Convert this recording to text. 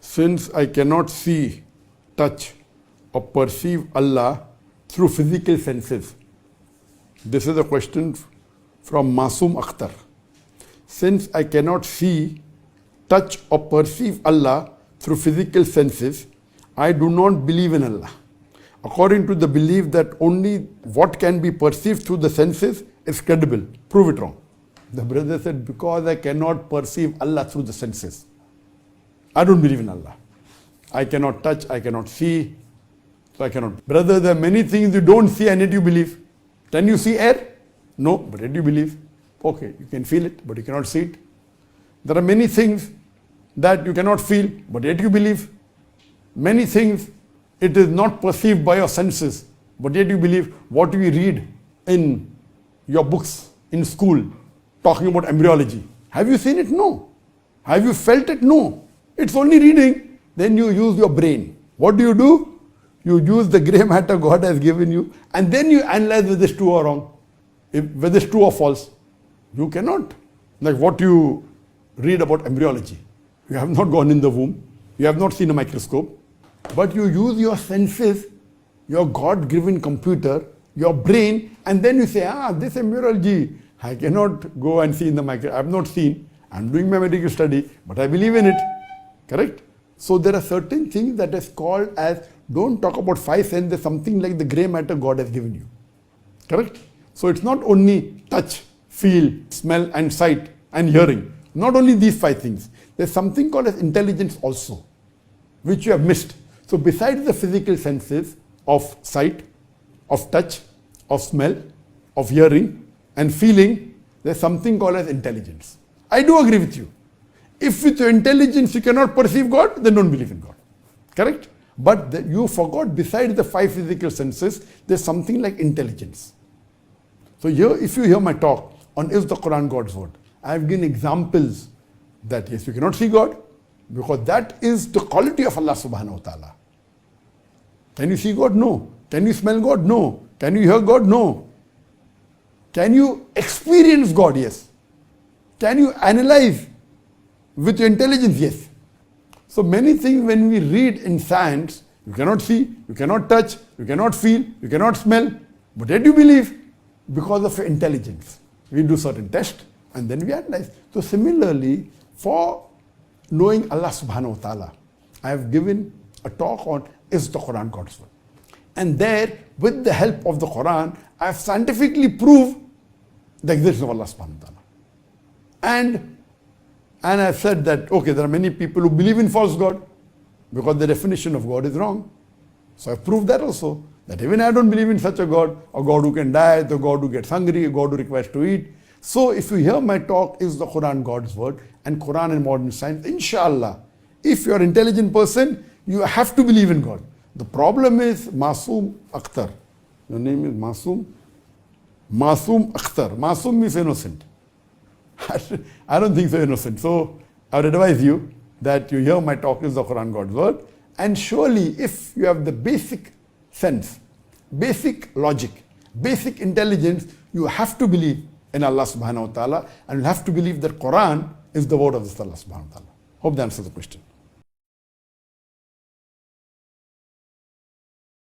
Since I cannot see, touch or perceive Allah through physical senses. This is a question from Masoom Akhtar. Since I cannot see, touch or perceive Allah through physical senses, I do not believe in Allah. According to the belief that only what can be perceived through the senses is credible. Prove it wrong. The brother said, because I cannot perceive Allah through the senses, I don't believe in Allah. I cannot touch, I cannot see, so I cannot. Brother, there are many things you don't see and yet you believe. Can you see air? No, but yet you believe. Okay, you can feel it, but you cannot see it. There are many things that you cannot feel, but yet you believe. Many things it is not perceived by your senses, but yet you believe. What we read in your books in school talking about embryology. Have you seen it? No. Have you felt it? No. It's only reading. Then you use your brain. What do? You use the grey matter God has given you, and then you analyze whether it's true or wrong, whether it's true or false. You cannot. Like what you read about embryology. You have not gone in the womb. You have not seen a microscope. But you use your senses, your God-given computer, your brain, and then you say, this embryology, I cannot go and see in the microscope. I have not seen. I'm doing my medical study, but I believe in it. Correct? So there are certain things that is called as, don't talk about five senses, something like the grey matter God has given you. Correct? So it's not only touch, feel, smell and sight and hearing. Not only these five things. There's something called as intelligence also, which you have missed. So besides the physical senses of sight, of touch, of smell, of hearing and feeling, there's something called as intelligence. I do agree with you. If with your intelligence you cannot perceive God, then don't believe in God. Correct? But you forgot besides the five physical senses, there's something like intelligence. So here, if you hear my talk on is the Quran God's word, I have given examples that yes, you cannot see God, because that is the quality of Allah subhanahu wa ta'ala. Can you see God? No. Can you smell God? No. Can you hear God? No. Can you experience God? Yes. Can you analyze with your intelligence? Yes. So many things when we read in science, you cannot see, you cannot touch, you cannot feel, you cannot smell, but yet you believe because of your intelligence. We do certain tests and then we analyze. So similarly, for knowing Allah subhanahu wa ta'ala, I have given a talk on is the Quran God's word. And there, with the help of the Quran, I have scientifically proved the existence of Allah subhanahu wa ta'ala. And I have said that, okay, there are many people who believe in false God because the definition of God is wrong. So I proved that also, that even I don't believe in such a God who can die, the God who gets hungry, a God who requires to eat. So if you hear my talk, is the Quran God's word, and Quran and modern science, inshallah, if you're an intelligent person, you have to believe in God. The problem is Masoom Akhtar. Your name is Masoom? Masoom Akhtar. Masoom means innocent. I don't think so innocent. So I would advise you that you hear my talk is the Quran God's word, and surely if you have the basic sense, basic logic, basic intelligence, you have to believe in Allah subhanahu wa ta'ala, and you have to believe that Quran is the word of Allah subhanahu wa ta'ala. Hope that answers the question.